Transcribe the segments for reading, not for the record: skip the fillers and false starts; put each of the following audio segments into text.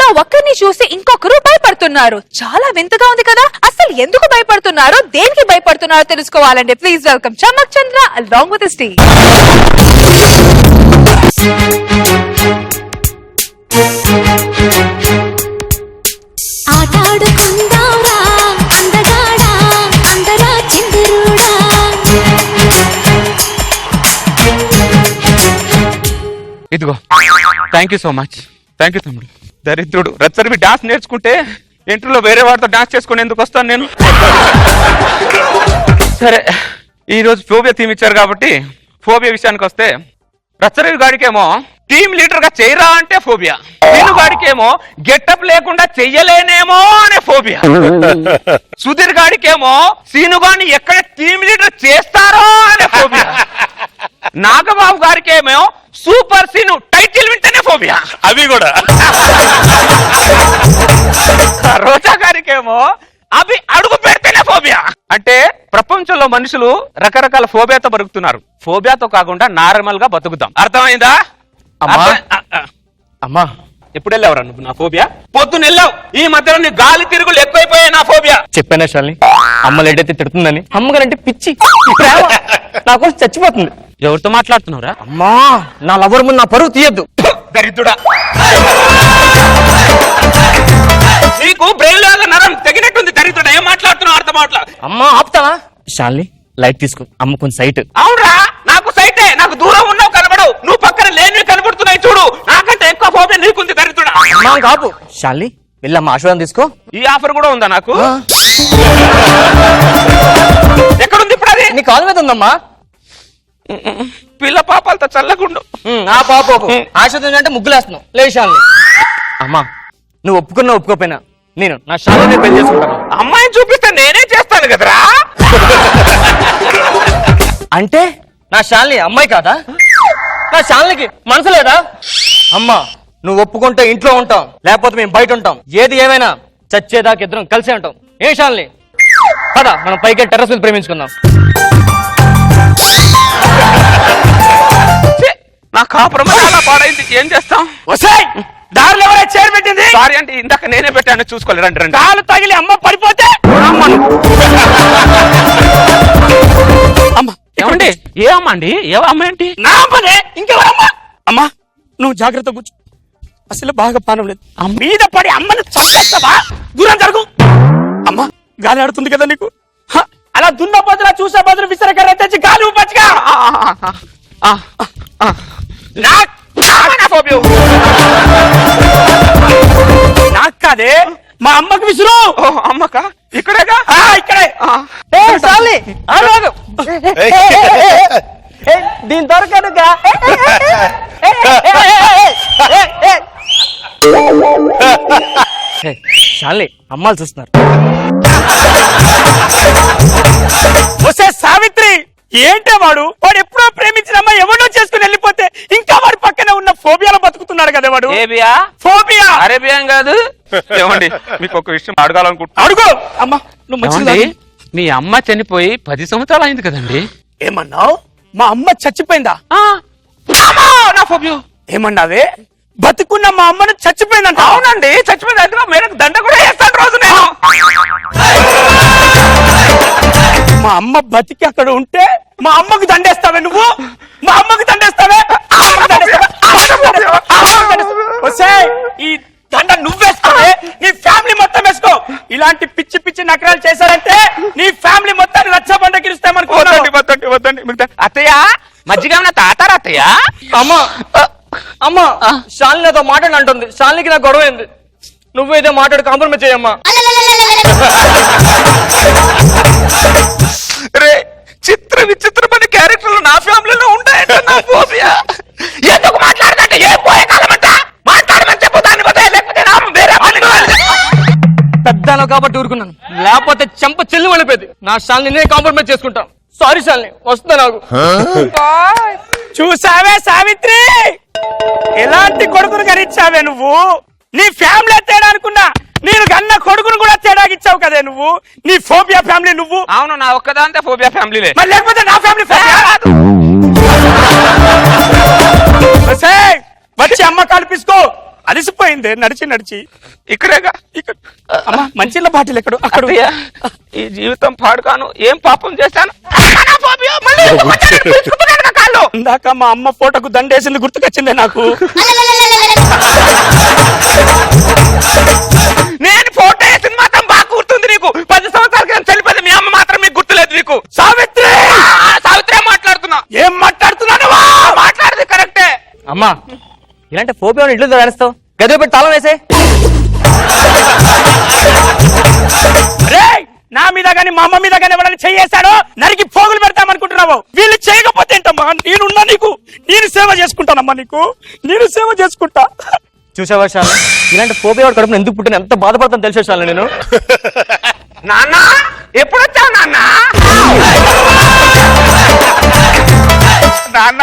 ఎవరినో ఒక్కరిని చూసి ఇంకొకరు భయపడుతున్నారు. చాలా వింతగా ఉంది కదా. అసలు ఎందుకు భయపడుతున్నారో, దేనికి భయపడుతున్నారో తెలుసుకోవాలంటే please welcome Chammak Chandra along with his team. ఆటాడుకుందాంరా అందగాడా అందరా చిందరుడా. ఇదిగో thank you so much. Thank you తమ్ముడు. దరిద్రుడు రచ్చరివి డాన్స్ నేర్చుకుంటే ఇంటర్లో వేరే వాడితో డాన్స్ చేసుకుని ఎందుకు వస్తాను నేను? సరే, ఈ రోజు ఫోబియా థీమ్ ఇచ్చారు కాబట్టి ఫోబియా విషయానికి వస్తే, రచ్చరివి గాడికేమో టీమ్ లీడర్ గా చేయరా అంటే ఫోబియా, సీను గాడికేమో గెటప్ లేకుండా చెయ్యలేనేమో అనే ఫోబియా, సుధీర్ గాడికేమో సీను గాని ఎక్కడ టీమ్ లీడర్ చేస్తారో అనే ఫోబియా, నాగబాబు గారికేమో సూపర్ సీను టైటిల్ వింటేనే ఫోబియా, అవి కూడా. రోజా గారికేమో అవి అడుగు పెడితేనే ఫోబియా. అంటే ప్రపంచంలో మనుషులు రకరకాల ఫోబియాతో బతుకుతున్నారు. ఫోబియాతో కాకుండా నార్మల్ గా బతుకుతాం. అర్థమైందా? అమ్మా ఎప్పుడు వెళ్ళావురా నువ్వు నా ఫోబియా? పొద్దున్న వెళ్ళావు. ఈ మధ్యలో నీ గాలి తిరుగులు ఎక్కువైపోయాయి నా ఫోబియా. చెప్పానా శాలిని, అమ్మ లేటైతే తిడుతుందని. అమ్మగారంటే పిచ్చి ప్రేమ నా కోసం చచ్చిపోతుంది. ఎవరితో మాట్లాడుతున్నావురా? అమ్మా, నా లవర్ ముందు నా పరువు తీయద్దు. దరిద్రుడా, నీకు బ్రెయిన్ లాగా నరం తెగినట్టుంది. దరిద్రుడా, ఏం మాట్లాడుతున్నావు? అర్థం మాట్లా. అమ్మా ఆపుతావా? శాలిని లైట్ తీసుకో, అమ్మ కొంచెం సైట్. అవునరా, నాకు సైటే. నాకు దూరం ఉన్నావు కనబడవు, నువ్వు పక్కన లేనివి కనబడుతున్నాయి చూడు. నాకంటే ఎక్కువ ఫోబియా నీకుంది దరిద్రుడా. అమ్మా కాపు. శాలిని వెళ్ళమ్మా, ఆశీర్వాదం తీసుకో. ఈ ఆఫర్ కూడా ఉందా నాకు? ఎక్కడుంది ఇప్పుడు అది? నీ కాలు మీద ఉందమ్మా. పిల్ల పాపాలతో చల్లకుండు. ఆ పాప ఆశీర్వాదం అంటే ముగ్గులేస్తున్నావు. లేదు శాలిని. అమ్మా నువ్వు ఒప్పుకున్నా ఒప్పుకోపోయినా నేను నా శాలిని పెళ్లి చేసుకుంటాను. అమ్మాయిని చూపిస్తే నేనే చేస్తాను కదరా. అంటే నా శాలిని అమ్మాయి కాదా? నా శాలినికి మనసు లేదా? అమ్మా నువ్వు ఒప్పుకుంటే ఇంట్లో ఉంటాం, లేకపోతే మేము బయట ఉంటాం. ఏది ఏమైనా చచ్చేదాకా ఇద్దరం కలిసే ఉంటాం. ఏ శాలిని కదా, మనం పైకి టెర్రస్ మీద ప్రేమించుకుందాం. నా కాపురం చాలా పాడైంది. ఏం చేస్తాం? దారిలో ఎవరైనా చైర్ పెట్టింది? సారీ అంటే ఇందాక నేనే పెట్టాను, చూసుకోవాలి. రండి రండి. కాలు తగిలి అమ్మ పడిపోతే అమ్మ ఏమండి? ఏ అమ్మ అండి? ఏ అమ్మ ఏంటి? నా అమ్మనే ఇంకెవరమ్మా? అమ్మా నువ్వు జాగ్రత్త కూర్చో, అసలు బాగా పానం లేదు. మీద పడి అమ్మని చంపేస్తావా? దూరం జరుగు. అమ్మా గాలి ఆడుతుంది కదా నీకు. అలా దున్న బదులు చూసే బదులు విసరకర్ర తెచ్చి గాలి ఊపచ్చుగా. నాకు కాదే, మా అమ్మకు విసురు. అమ్మక ఇక్కడేగా? ఇక్కడే. దీని దొరకనుగా. శాలిని అమ్మాలు చూస్తున్నారు. వస్తే సావిత్రి ఏంటే వాడు ఎప్పుడో ప్రేమించిన అమ్మాయి ఎవడో చేసుకుని వెళ్ళిపోతే ఇంకా వాడి పక్కనే ఉన్న ఫోబియాలో బతుకుతున్నాడు కదా వాడు. ఏబియా? ఫోబియా. అరేబియా కాదు. ఏమండి మీకు ఒక విషయం అడగాలనుకుంటున్నా. అడుగు. అమ్మా నువ్వు మంచిది. మీ అమ్మ చనిపోయి 10 సంవత్సరాలు అయింది కదండి. ఏమన్నావు? మా అమ్మ చచ్చిపోయిందా? నా ఫోబియా. ఏమన్నావే? బతుకున్న మా అమ్మను చచ్చిపోయిందంట. అవునండి, చచ్చిపోయింది. అందులో మీరు దండ కూడా వేస్తాను రోజు నేను. మా అమ్మ బతికి అక్కడ ఉంటే మా అమ్మకు దండేస్తావే నువ్వు? మా అమ్మకు దండేస్తావే? ఈ దండ నువ్వేస్తావే, నీ ఫ్యామిలీ మొత్తం వేసుకో. ఇలాంటి పిచ్చి పిచ్చి నకరాలు చేశారంటే నీ ఫ్యామిలీ మొత్తాన్ని రచ్చబండ గిరుస్తామనుకోండి. వద్దండి వద్దండి. అత్తయ్య మజ్జిగ తాతారా అత్తయ్య? అమ్మా అమ్మా శాలిని నాతో మాట్లాడంటుంది. శాలినికి నాకు గొడవ అయింది. నువ్వేదో మాట్లాడు, కాంప్రమైజ్ చేయమ్మా. చిత్ర విచిత్రమైన క్యారెక్టర్లు నా ఫ్యామిలీలో ఉంటాయంటే నా ఫోబియా. ఎందుకు మాట్లాడదంటే ఏ పోయే కాలమంట మాట్లాడమని చెప్పు. దాన్ని బదులు లేకపోతే వేరే పెద్దను కాబట్టి ఊరుకున్నాను, లేకపోతే చెంప చెల్లి వెళ్ళిపోయింది. నా శాలిని నేను కాంప్రమైజ్ చేసుకుంటాను. సారీ శాలిని, వస్తా. నాకు చూసావే సావిత్రి, ఎలాంటి కొడుకును గరించావే నువ్వు? నీ ఫ్యామిలీ తేడా అనుకున్నా, నేను కన్న కొడుకును కూడా తేడాగిచ్చావు కదే నువ్వు. నీ ఫోబియా ఫ్యామిలీ నువ్వు. అవును, నా ఒక్కదాంతే ఫోబియా ఫ్యామిలీలే. మరి లేకపోతే నా ఫ్యామిలీ వచ్చి అమ్మ కల్పిసుకో. అలసిపోయింది నడిచి నడిచి. ఇక్కడేగా. ఇక్కడ అమ్మా మంచిళ్ళ బాటిల్ ఎక్కడ అక్కడ. అత్తయ్య, ఈ జీవితం పాడుగాను, ఏం పాపం చేశాను? మళ్ళీ ఎందుకు వచ్చారు? పిలుచుకుంటున్నాడుగా కాళ్ళు. ఇందాక మా అమ్మ ఫోటోకు దండేసింది గుర్తుకొచ్చిందే నాకు. నేను ఫోటో వేసింది మాత్రం బాగా గుర్తుంది నీకు. 10 సంవత్సరాల క్రితం చనిపోయింది మీ అమ్మ మాత్రం మీకు గుర్తులేదు నీకు. సావిత్రి సావిత్రి మాట్లాడుతున్నా. ఏం మాట్లాడుతున్నాను? మాట్లాడదు కరెక్టే. అమ్మా ఇలాంటి ఫోబియా ఇల్లు వేస్తావు, గదిలో పెట్టి తాళం వేసే. రేయ్, నా మీద గాని మా అమ్మ మీద గాని ఎవరైనా చెయ్యేశాడో నరికి పోగులు పెడతామనుకుంటున్నావు. వీళ్ళు చేయకపోతే ఏంటమ్మా? నేనున్నా నీకు, నేను సేవ చేసుకుంటానమ్మా, నీకు నేను సేవ చేసుకుంటా. చూసావా శాలిని, ఇలాంటి ఫోబియా వాడు కడుపున ఎందుకు పుట్టిన ఎంత బాధపడతాను తెలిసే శాలిని నేను. నాన్న ఎప్పుడు వచ్చావు నాన్న? నాన్న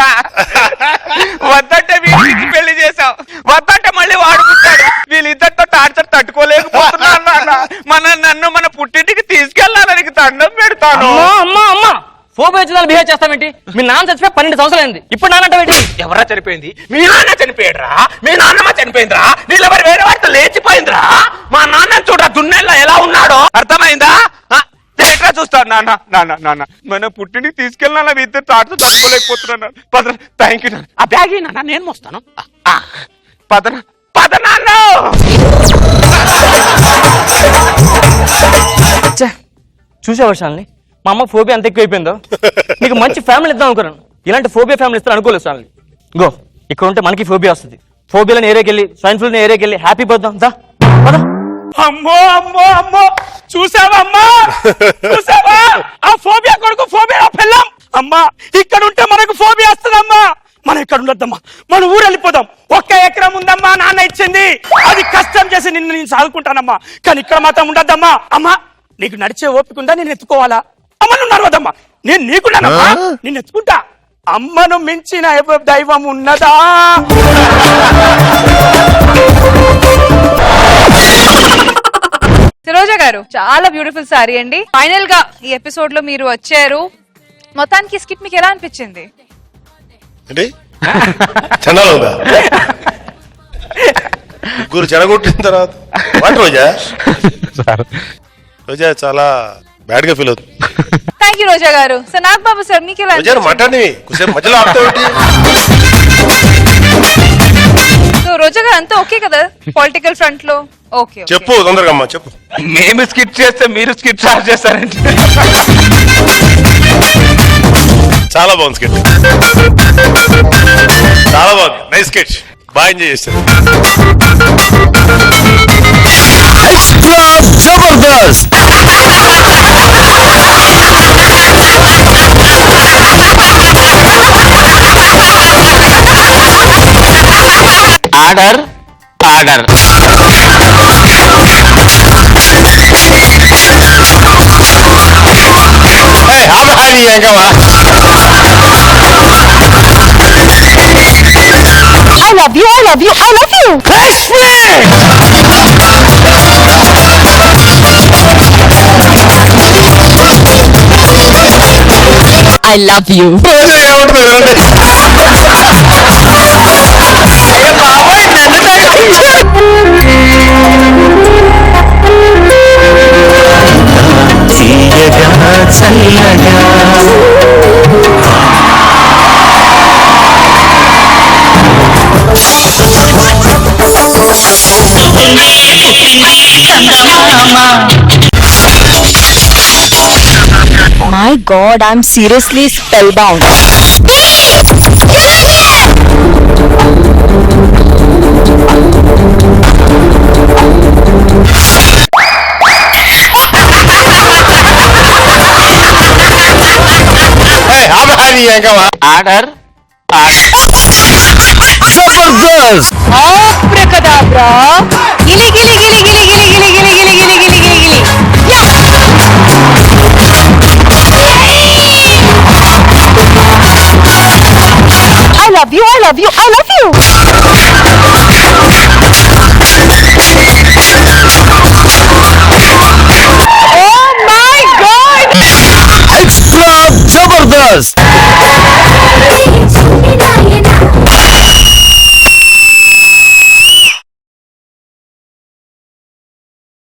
వద్దంటే వీళ్ళకి పెళ్లి చేసావు, వద్దంటే మళ్ళీ వాడుకుంటాడు. వీళ్ళిద్దరితో టార్చర్ తట్టుకోలేకపోతున్నాను నాన్న. నన్ను మన పుట్టింటికి తీసుకెళ్లాలని దండం పెడతాను. అమ్మా అమ్మా ఫోబియా వచ్చిన బిహేవ్ చేస్తామేంటి? మీ నాన్న చచ్చిపోయి 12 సంవత్సరాలు అయింది, ఇప్పుడు నాన్న ఏంటి? ఎవరా చనిపోయింది? మీ నాన్న చనిపోయాడురా. మీ నాన్నమ్మ చనిపోయిందిరా. నీళ్ళెవరు వేరే వాడితో లేచిపోయిందిరా. మా నాన్న చూడరా దున్నెల్లో ఎలా ఉన్నాడో అర్థమైందా? ఎట్లా చూస్తాడు నాన్న? నాన్న నాన్న మన పుట్టింటికి తీసుకెళ్ళినా ఇద్దరు తాడుతో తట్టుకోలేకపోతున్నాను. పద. థ్యాంక్ యూ నాన్న. ఆ బ్యాగ్ నాన్న నేను మోస్తాను. పద పద నాన్న. చూసావా శాలిని, మా అమ్మ ఫోబియా అంత ఎక్కువైపోయిందో. నీకు మంచి ఫ్యామిలీ ఇద్దాం అనుకున్నాను, ఇలాంటి ఫోబియా ఫ్యామిలీ ఇస్తాను అనుకోలేదు శాలిని. గో, ఇక్కడ ఉంటే మనకి ఫోబియా వస్తుంది. ఫోబియాలను ఏరియాకెళ్ళి, స్వైన్ ఫ్లూ ఏరియాకెళ్ళి హ్యాపీ పోద్దాం. దా పద. అమ్మో అమ్మో అమ్మో, చూసావా అమ్మా? చూసావా ఆ ఫోబియా కొడుకు, ఫోబియా పిల్లం. అమ్మా ఇక్కడ ఉంటే మనకు ఫోబియా వస్తుందమ్మా. మనం ఇక్కడ ఉండొద్దమ్మా, మన ఊరు వెళ్ళిపోదాం. 1 ఎకరం ఉందమ్మా, నాన్న ఇచ్చింది. అది కష్టం చేసి నేను సాదుకుంటానమ్మా, కానీ ఇక్కడ మాత్రం ఉండద్దమ్మా. అమ్మా నీకు నడిచే ఓపిక ఉందా? నేను ఎత్తుకోవాలా? అమ్మ నువ్వు నడవద్దమ్మా, నేను నీకున్నానమ్మా, నేను ఎత్తుకుంటా. అమ్మను మించిన దైవం ఉన్నదా? రోజా గారు, చాలా బ్యూటిఫుల్ సారీ అండి. ఫైనల్ గా ఈ ఎపిసోడ్ లో మీరు వచ్చారు. మొత్తానికి స్కిట్ మీకు ఎలా అనిపించింది? అంటే చండాలు ఉందా? ముగ్గురు చెడగొట్టిన తర్వాత వాటి రోజా రోజా చాలా బ్యాడ్ గా ఫీల్ అవుతుంది. థ్యాంక్ యూ రోజా గారు. సార్ నాగబాబు సార్, మీకు ఎలా రోజా మాట్లాడి మధ్యలో ఆపుతావు. సో రోజా గారు అంతా ఓకే కదా పొలిటికల్ ఫ్రంట్ లో? ఓకే, చెప్పు తొందరగా అమ్మా చెప్పు. మేము స్కిట్ చేస్తే మీరు స్కిట్ స్టార్ట్ చేస్తారండి. చాలా బాగుంది స్కెచ్, చాలా బాగుంది. నైస్ స్కెచ్, బాగా ఎంజాయ్ చేశారు. Jabardasth. Order order. I love you, I love you, I love you. I love you. My God, I'm seriously spellbound. Order Jabardasth. Abracadabra. Gili gili gili gili gili gili gili gili gili gili gili gili. I love you, I love you, I love you. Oh my God! Extra Jabardast.